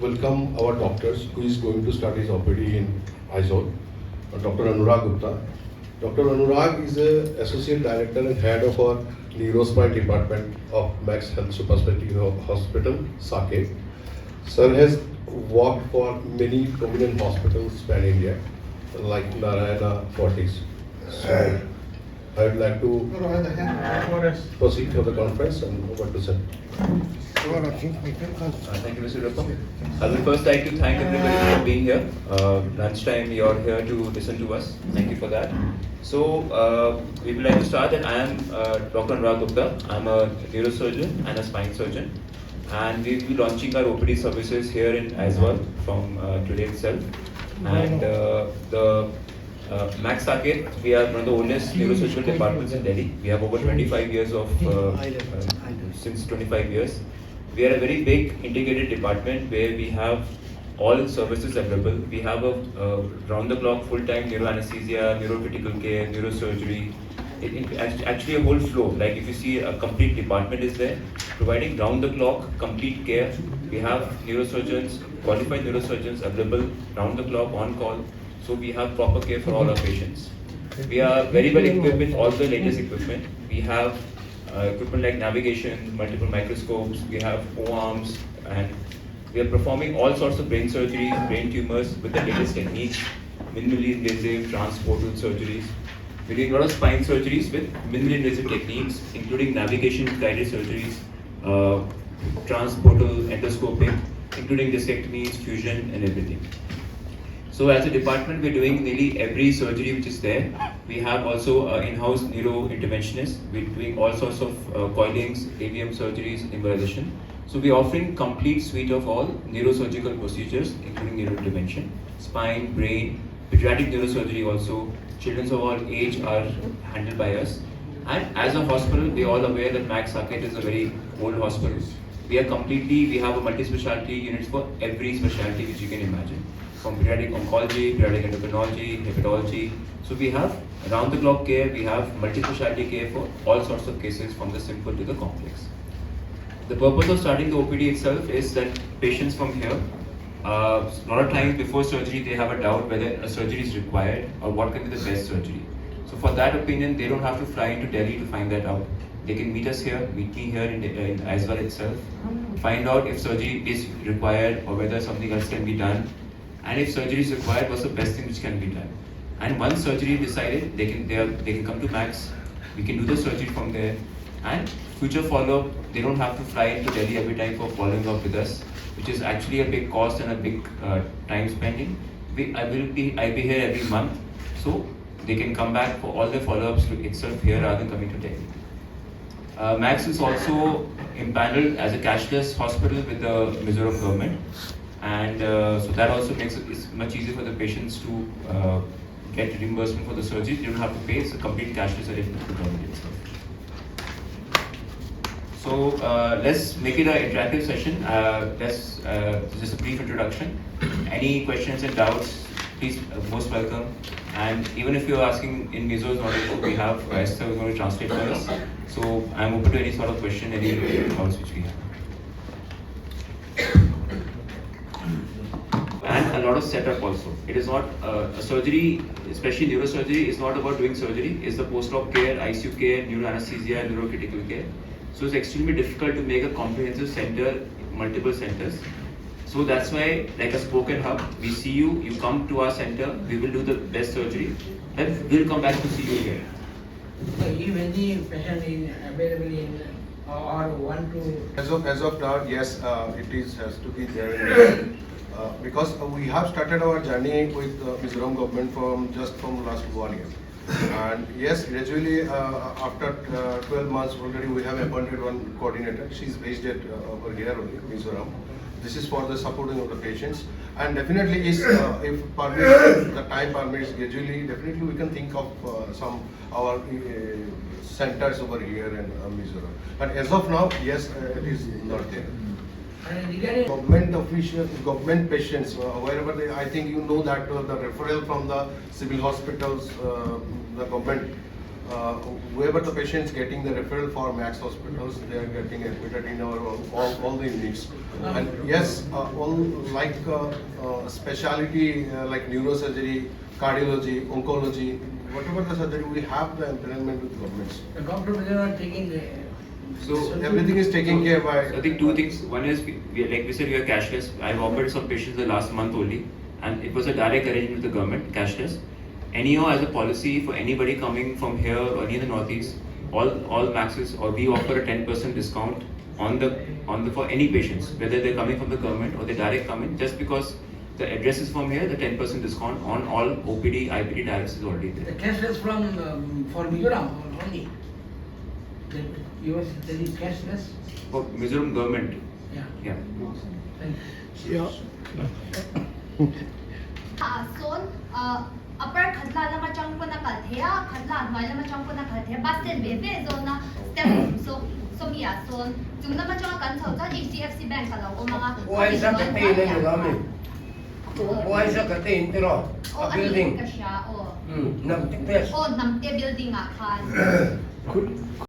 welcome our doctors who is going to start his OPD in Aizawl, Dr. Anurag Gupta. Dr. Anurag is a Associate Director and Head of our Neurospine Department of Max Health Super Specialty Hospital, Saket. Sir has worked for many prominent hospitals pan-India, like Narayana, Fortis. So, I would like to proceed for the conference and over to sir. Thank you, Mr. Rupa. I will first like to thank everybody for being here. Lunchtime, you're here to listen to us. Thank you for that. So, we would like to start that I am Dr. Anurag Gupta. I'm a neurosurgeon and a spine surgeon. And we will be launching our OPD services here in Aizawl from today itself. And the Max Saket, we are one of the oldest neurosurgical departments in Delhi. We have over 25 years of, since 25 years. We are a very big integrated department where we have all services available. We have a round-the-clock full-time neuro anesthesia, neurocritical care, neurosurgery. Actually a whole flow. Like if you see a complete department is there, providing round-the-clock complete care. We have neurosurgeons, qualified neurosurgeons available round-the-clock on call. So we have proper care for all our patients. We are very well equipped with all the latest equipment. We have equipment like navigation, multiple microscopes, we have O-arms, and we are performing all sorts of brain surgeries, brain tumors with the latest techniques, minimally invasive, transportal surgeries. We're doing a lot of spine surgeries with minimally invasive techniques, including navigation-guided surgeries, transportal endoscoping, including discectomies, fusion, and everything. So as a department, we're doing nearly every surgery which is there. We have also in-house neuro-interventionists. We're doing all sorts of coilings, AVM surgeries, embolization. So we're offering complete suite of all neurosurgical procedures, including neurointervention, spine, brain, pediatric neurosurgery also. Children of all age are handled by us. And as a hospital, we're all aware that Max Saket is a very old hospital. We have a multi-specialty units for every specialty which you can imagine. From pediatric oncology, pediatric endocrinology, hepatology. So we have round-the-clock care, we have multi-specialty care for all sorts of cases from the simple to the complex. The purpose of starting the OPD itself is that patients from here, a lot of times before surgery they have a doubt whether a surgery is required or what can be the best surgery. So for that opinion, they don't have to fly into Delhi to find that out. They can meet us here, meet me here in Aizawl itself, find out if surgery is required or whether something else can be done. And if surgery is required, what's the best thing which can be done? And once surgery is decided, they can come to Max. We can do the surgery from there. And future follow-up, they don't have to fly into Delhi every time for following up with us, which is actually a big cost and a big time spending. I'll be here every month, so they can come back for all the follow-ups itself here rather than coming to Delhi. Max is also empaneled as a cashless hospital with the Mizoram government. And so that also makes it much easier for the patients to get reimbursement for the surgery. They don't have to pay. It's a complete cashless arrangement for the government itself. So let's make it an interactive session. Just a brief introduction. Any questions and doubts, please, most welcome. And even if you're asking in Mizo's knowledge, we have Esther who's going to translate for us. So I'm open to any sort of question, any doubts which we have. And a lot of setup also. It is not a surgery, especially neurosurgery, is not about doing surgery. It's the post-op care, ICU care, neuro anesthesia, neurocritical care. So it's extremely difficult to make a comprehensive center, multiple centers. So that's why, like a spoken hub, we see you, you come to our center, we will do the best surgery, then we'll come back to see you here. So if any patient is available in or want to... As of now, yes, has to be there. Because we have started our journey with Mizoram government from last 1 year. And yes, gradually after 12 months already we have appointed one coordinator. She's based at over here only, Mizoram. This is for the supporting of the patients. And definitely if permits, the time permits gradually, definitely we can think of our centers over here in Mizoram. But as of now, yes, it is not there. Government officials, government patients, wherever I think you know that the referral from the civil hospitals, the government whoever the patients getting the referral for max hospitals, they are getting admitted in our all the units. And yes, all like speciality like neurosurgery, cardiology, oncology, whatever the surgery, we have the empanelment with governments. The doctor are taking the. So Everything is taken care by. I think two things. One is, like we said, we are cashless. I've offered some patients the last month only, and it was a direct arrangement with the government, cashless. NEO as a policy for anybody coming from here or any in the northeast, all maxes, or we offer a 10% discount on the for any patients, whether they're coming from the government or they direct come in. Just because the address is from here, the 10% discount on all OPD, IPD dialysis is already The there. cashless from for Mizoram only. Yours there is cashless. For Mizoram government, Yeah. yeah. Thank Yeah. Son upper khadla lama chang ko na kalthea khadla noi lama chang ko na kalthea basten bebe zona step so mia son chung lama chang kan chau cha HDFC bank ka lo mga Why sa kate na nilami? Why sa kate intro? oh A building. ka siya oh Nam tipes. oh namte building a khan